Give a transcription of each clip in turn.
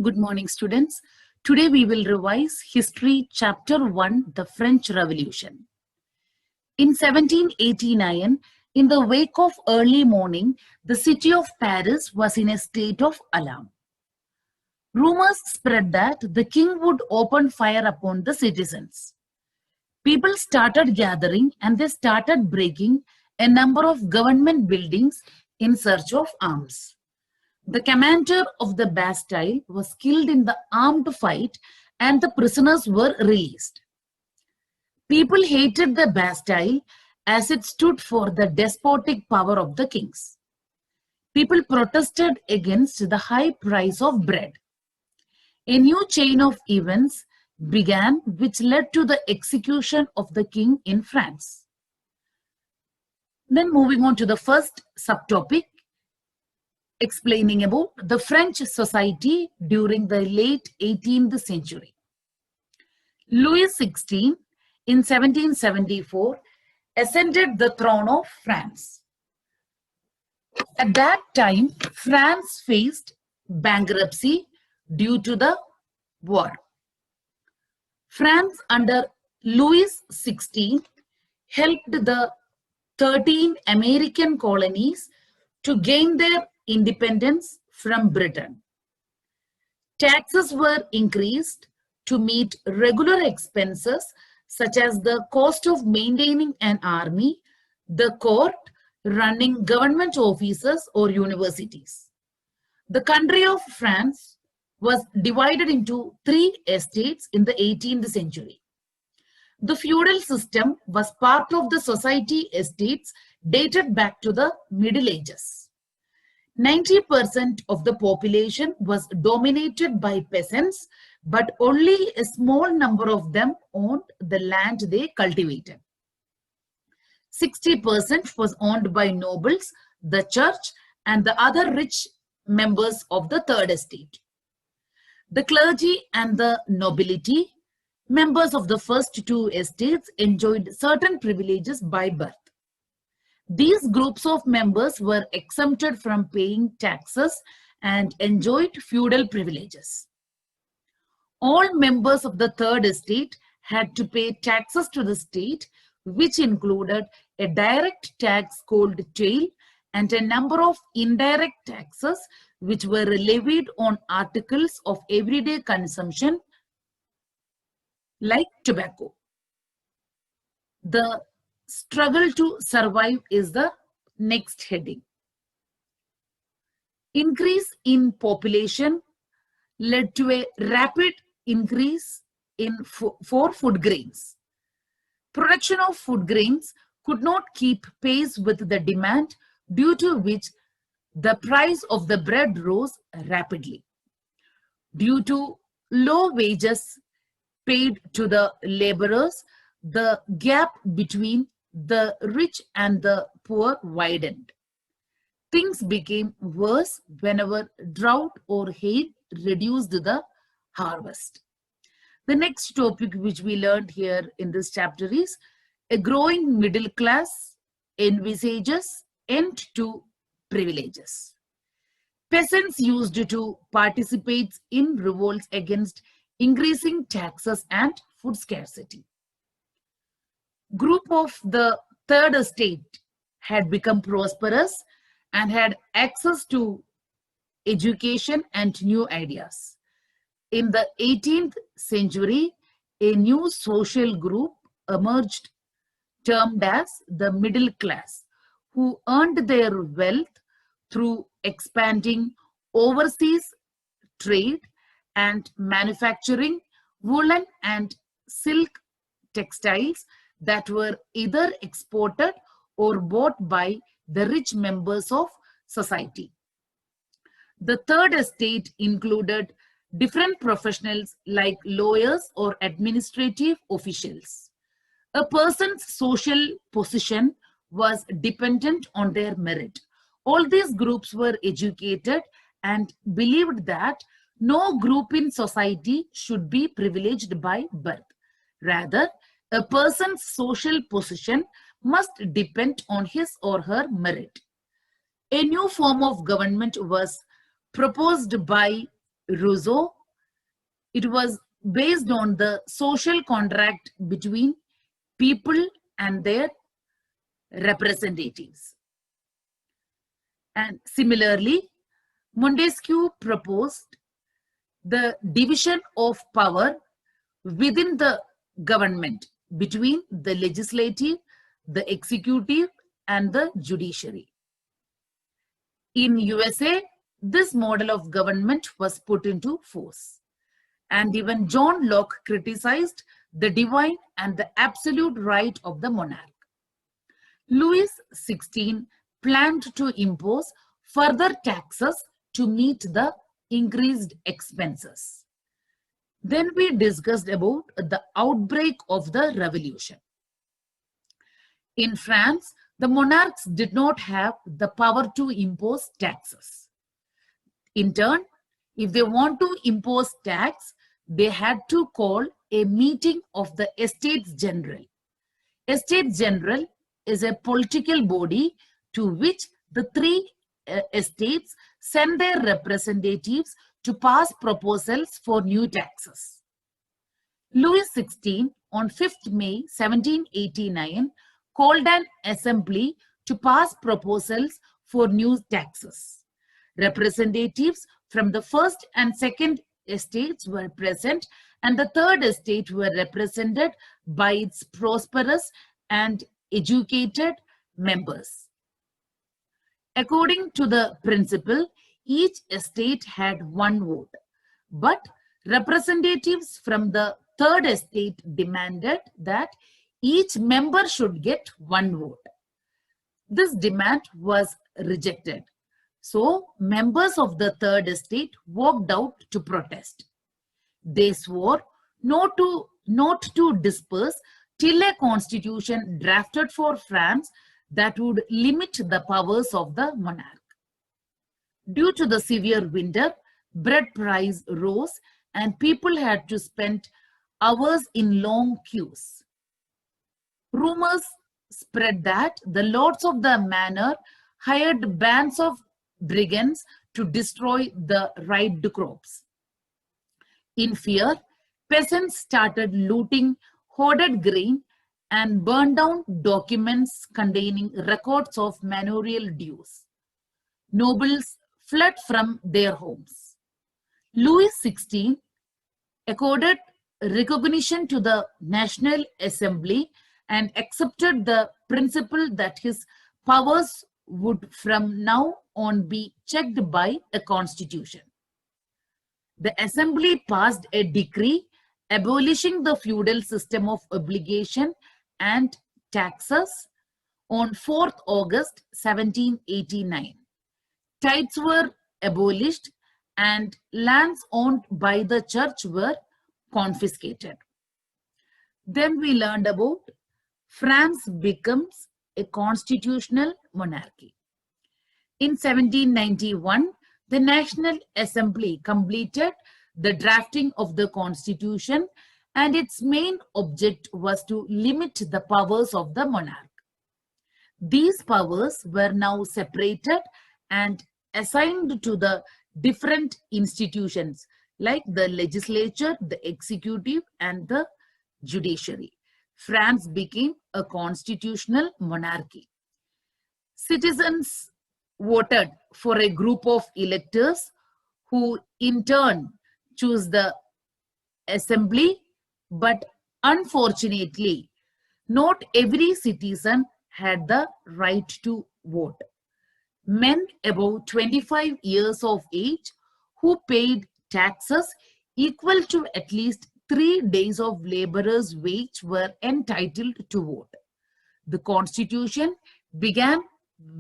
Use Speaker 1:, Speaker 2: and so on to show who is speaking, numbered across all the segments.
Speaker 1: Good morning, students. Today we will revise History Chapter 1, The French Revolution. In 1789, in the wake of early morning, the city of Paris was in a state of alarm. Rumors spread that the king would open fire upon the citizens. People started gathering and they started breaking a number of government buildings in search of arms. The commander of the Bastille was killed in the armed fight and the prisoners were released. People hated the Bastille as it stood for the despotic power of the kings. People protested against the high price of bread. A new chain of events began which led to the execution of the king in France. Then moving on to the first subtopic, explaining about the French society during the late 18th century. Louis XVI in 1774 ascended the throne of France. At that time, France faced bankruptcy due to the war. France under Louis XVI helped the 13 American colonies to gain their independence from Britain. Taxes were increased to meet regular expenses such as the cost of maintaining an army, the court, running government offices or universities. The country of France was divided into 3 estates in the 18th century. The feudal system was part of the society estates dated back to the Middle Ages. 90% of the population was dominated by peasants, but only a small number of them owned the land they cultivated. 60% was owned by nobles, the church, and the other rich members of the third estate. The clergy and the nobility, members of the first 2 estates, enjoyed certain privileges by birth. These groups of members were exempted from paying taxes and enjoyed feudal privileges. All members of the third estate had to pay taxes to the state, which included a direct tax called taille and a number of indirect taxes which were levied on articles of everyday consumption like tobacco. The struggle to survive is the next heading. Increase in population led to a rapid increase in for food grains. Production of food grains could not keep pace with the demand, due to which the price of the bread rose rapidly. Due to low wages paid to the laborers, the gap between the rich and the poor widened. Things became worse whenever drought or hail reduced the harvest. The next topic which we learned here in this chapter is a growing middle class envisages end to privileges. Peasants used to participate in revolts against increasing taxes and food scarcity. Group of the third estate had become prosperous and had access to education and new ideas. In the 18th century, a new social group emerged termed as the middle class, who earned their wealth through expanding overseas trade and manufacturing woolen and silk textiles that were either exported or bought by the rich members of society. The third estate included different professionals like lawyers or administrative officials. A person's social position was dependent on their merit. All these groups were educated and believed that no group in society should be privileged by birth. Rather, a person's social position must depend on his or her merit. A new form of government was proposed by Rousseau. It was based on the social contract between people and their representatives. And similarly, Montesquieu proposed the division of power within the government between the legislative, the executive, and the judiciary. In USA, this model of government was put into force. And even John Locke criticized the divine and the absolute right of the monarch. Louis XVI planned to impose further taxes to meet the increased expenses. Then we discussed about the outbreak of the revolution. In France, the monarchs did not have the power to impose taxes. In turn, if they want to impose tax, they had to call a meeting of the Estates General. Estates General is a political body to which the three estates send their representatives to pass proposals for new taxes. Louis XVI, on 5th May 1789, called an assembly to pass proposals for new taxes. Representatives from the first and second estates were present, and the third estate were represented by its prosperous and educated members. According to the principle, each estate had one vote, but representatives from the third estate demanded that each member should get one vote. This demand was rejected. So, members of the third estate walked out to protest. They swore not to disperse till a constitution drafted for France that would limit the powers of the monarch. Due to the severe winter, bread price rose and people had to spend hours in long queues. Rumors spread that the lords of the manor hired bands of brigands to destroy the ripe crops. In fear, peasants started looting hoarded grain and burned down documents containing records of manorial dues. Nobles fled from their homes. Louis XVI accorded recognition to the National Assembly and accepted the principle that his powers would from now on be checked by a constitution. The assembly passed a decree abolishing the feudal system of obligation and taxes on 4th August 1789. Tithes were abolished and lands owned by the church were confiscated. Then we learned about France becomes a constitutional monarchy. In 1791, the National Assembly completed the drafting of the Constitution, and its main object was to limit the powers of the monarch. These powers were now separated and assigned to the different institutions like the legislature, the executive, and the judiciary. France became a constitutional monarchy. Citizens voted for a group of electors who in turn choose the assembly, but unfortunately, not every citizen had the right to vote. Men above 25 years of age who paid taxes equal to at least 3 days of laborers' wage were entitled to vote. The Constitution began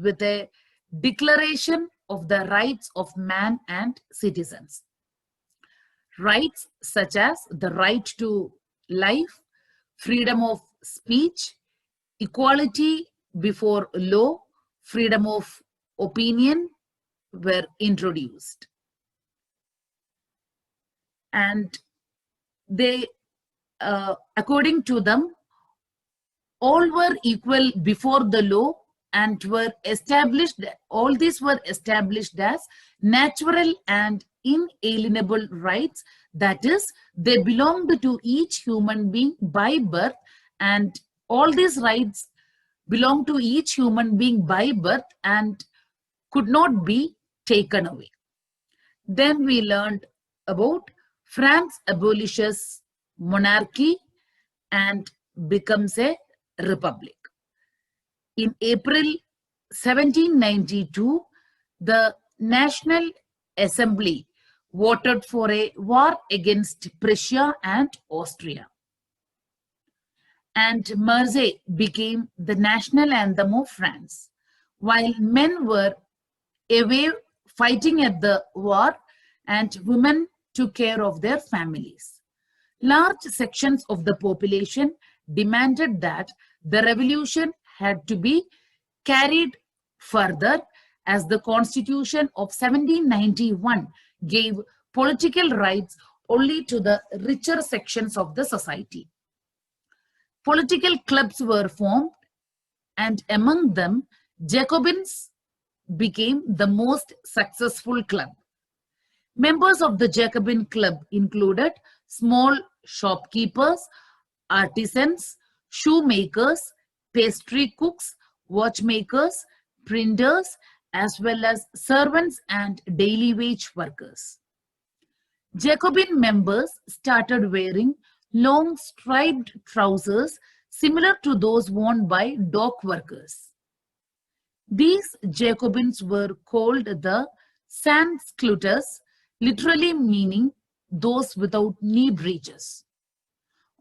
Speaker 1: with a declaration of the rights of man and citizens. Rights such as the right to life, freedom of speech, equality before law, freedom of opinion were introduced. And they, according to them, all were equal before the law and were established, all these were established as natural and inalienable rights, that is, they belonged to each human being by birth, and all these rights belong to each human being by birth and could not be taken away. Then we learned about France abolishes monarchy and becomes a republic. In April 1792, the National Assembly voted for a war against Prussia and Austria. And Marseillaise became the national anthem of France. While men were away fighting at the war and women took care of their families. Large sections of the population demanded that the revolution had to be carried further, as the Constitution of 1791 gave political rights only to the richer sections of the society. Political clubs were formed, and among them, Jacobins became the most successful club. Members of the Jacobin Club included small shopkeepers, artisans, shoemakers, pastry cooks, watchmakers, printers, as well as servants and daily wage workers. Jacobin members started wearing long striped trousers similar to those worn by dock workers. These Jacobins were called the sans-culottes, literally meaning those without knee breeches.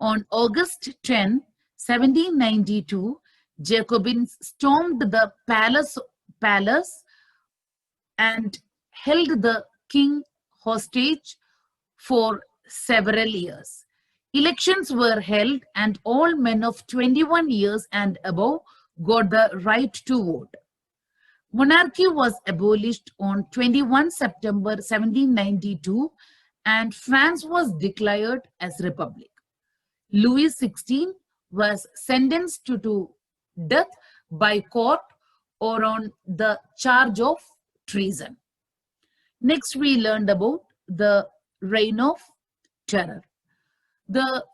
Speaker 1: On August 10, 1792, Jacobins stormed the palace and held the king hostage for several years. Elections were held, and all men of 21 years and above got the right to vote. Monarchy was abolished on 21 September 1792, and France was declared as republic. Louis XVI was sentenced to death by court or on the charge of treason. Next, we learned about the Reign of Terror. The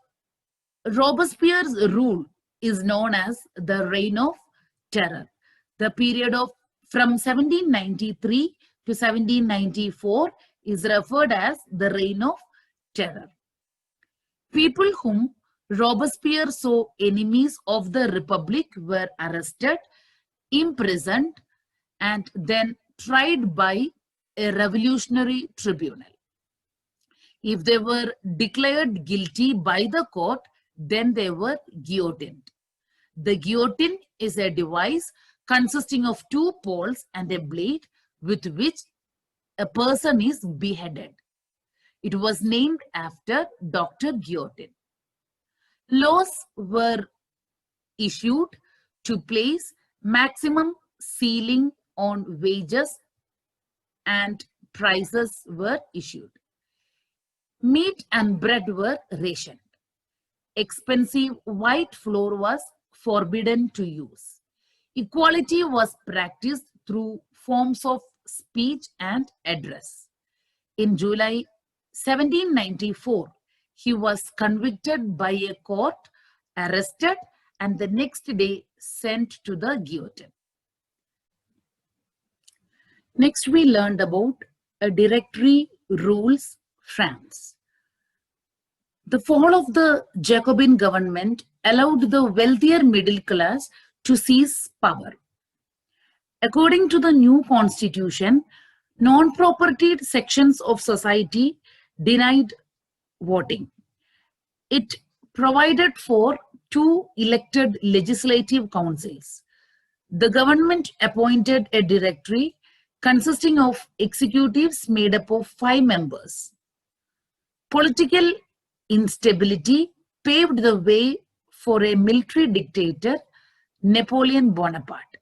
Speaker 1: Robespierre's rule is known as the Reign of Terror. The period of from 1793 to 1794 is referred as the Reign of Terror. People whom Robespierre saw enemies of the Republic were arrested, imprisoned, and then tried by a revolutionary tribunal. If they were declared guilty by the court, then they were guillotined. The guillotine is a device consisting of two poles and a blade with which a person is beheaded. It was named after Dr. Guillotin. Laws were issued to place maximum ceiling on wages, and prices were issued. Meat and bread were rationed. Expensive white flour was forbidden to use. Equality was practiced through forms of speech and address. In July 1794, he was convicted by a court, arrested, and the next day sent to the guillotine. Next, we learned about a directory rules France. The fall of the Jacobin government allowed the wealthier middle class to seize power. According to the new constitution, non-propertied sections of society denied voting. It provided for 2 elected legislative councils. The government appointed a directory consisting of executives made up of 5 members. Political instability paved the way for a military dictator, Napoleon Bonaparte.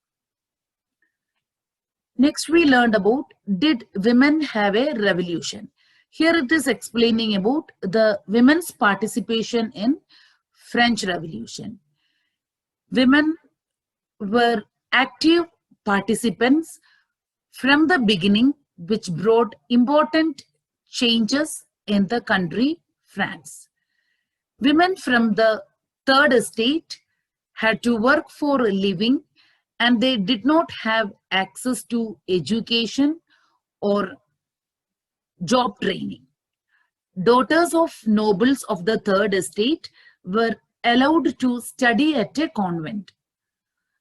Speaker 1: Next, we learned about, did women have a revolution? Here it is explaining about the women's participation in French Revolution. Women were active participants from the beginning, which brought important changes in the country, France. Women from the third estate had to work for a living, and they did not have access to education or job training. Daughters of nobles of the third estate were allowed to study at a convent.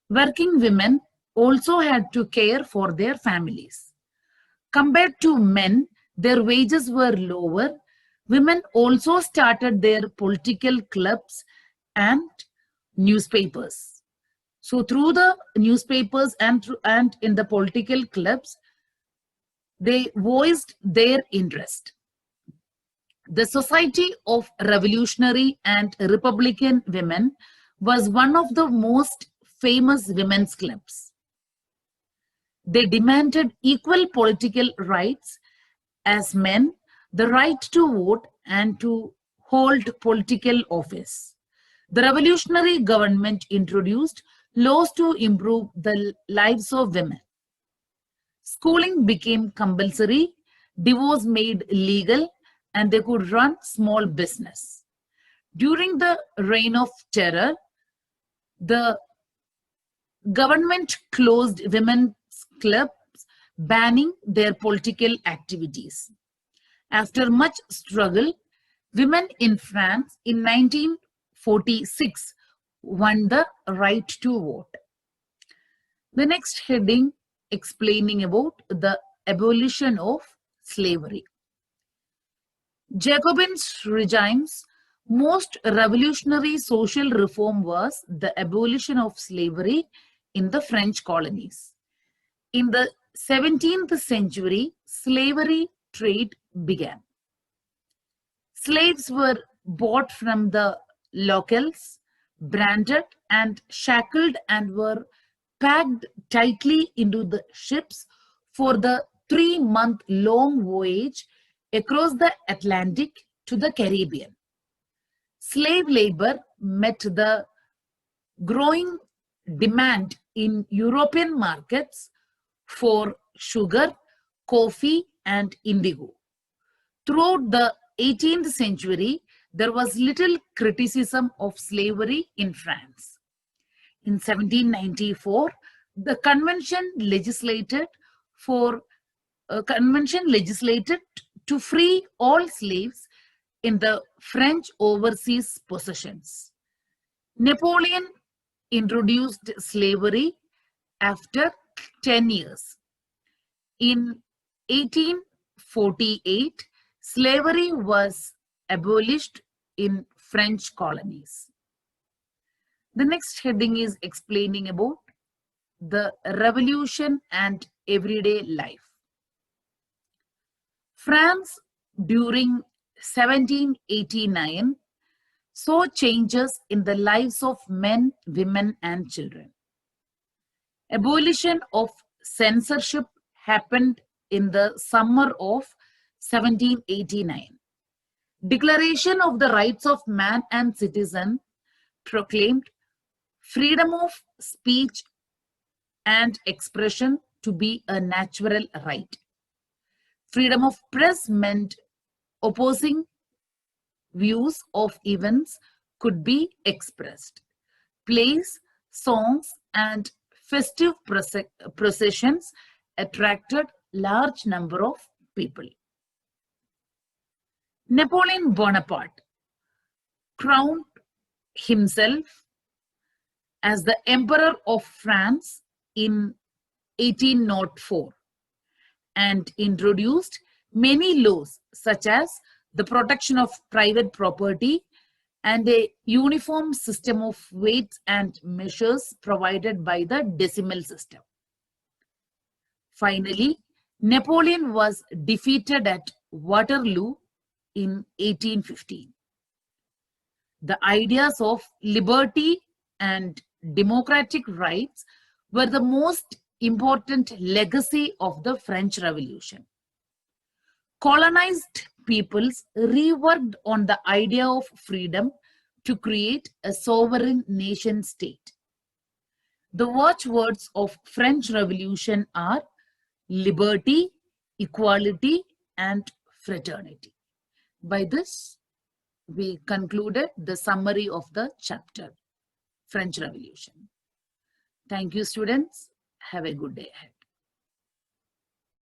Speaker 1: Working women also had to care for their families. Compared to men, their wages were lower. Women also started their political clubs and newspapers. So through the newspapers and in the political clubs, they voiced their interest. The Society of Revolutionary and Republican Women was one of the most famous women's clubs. They demanded equal political rights as men, the right to vote and to hold political office. The revolutionary government introduced laws to improve the lives of women. Schooling became compulsory, divorce made legal, and they could run small business. During the reign of terror, the government closed women's clubs, banning their political activities. After much struggle, women in France in 1946 won the right to vote. The next heading explaining about the abolition of slavery. Jacobin regime's most revolutionary social reform was the abolition of slavery in the French colonies. In the 17th century, slavery trade began. Slaves were bought from the locals, branded and shackled, and were packed tightly into the ships for the 3-month-long voyage across the Atlantic to the Caribbean. Slave labor met the growing demand in European markets for sugar, coffee, and indigo. Throughout the 18th century, there was little criticism of slavery in France. In 1794, the convention legislated to free all slaves in the French overseas possessions. Napoleon introduced slavery after 10 years. In 1848, slavery was abolished in French colonies. The next heading is explaining about the revolution and everyday life. France during 1789 saw changes in the lives of men, women, and children. Abolition of censorship happened in the summer of 1789. Declaration of the Rights of Man and Citizen proclaimed freedom of speech and expression to be a natural right. Freedom of press meant opposing views of events could be expressed. Plays, songs, and festive processions attracted large number of people. Napoleon Bonaparte crowned himself as the Emperor of France in 1804 and introduced many laws such as the protection of private property and a uniform system of weights and measures provided by the decimal system. Finally, Napoleon was defeated at Waterloo in 1815. The ideas of liberty and democratic rights were the most important legacy of the French Revolution. Colonized peoples reworked on the idea of freedom to create a sovereign nation state. The watchwords of French Revolution are liberty, equality, and fraternity. By this, we concluded the summary of the chapter, French Revolution. Thank you, students. Have a good day ahead.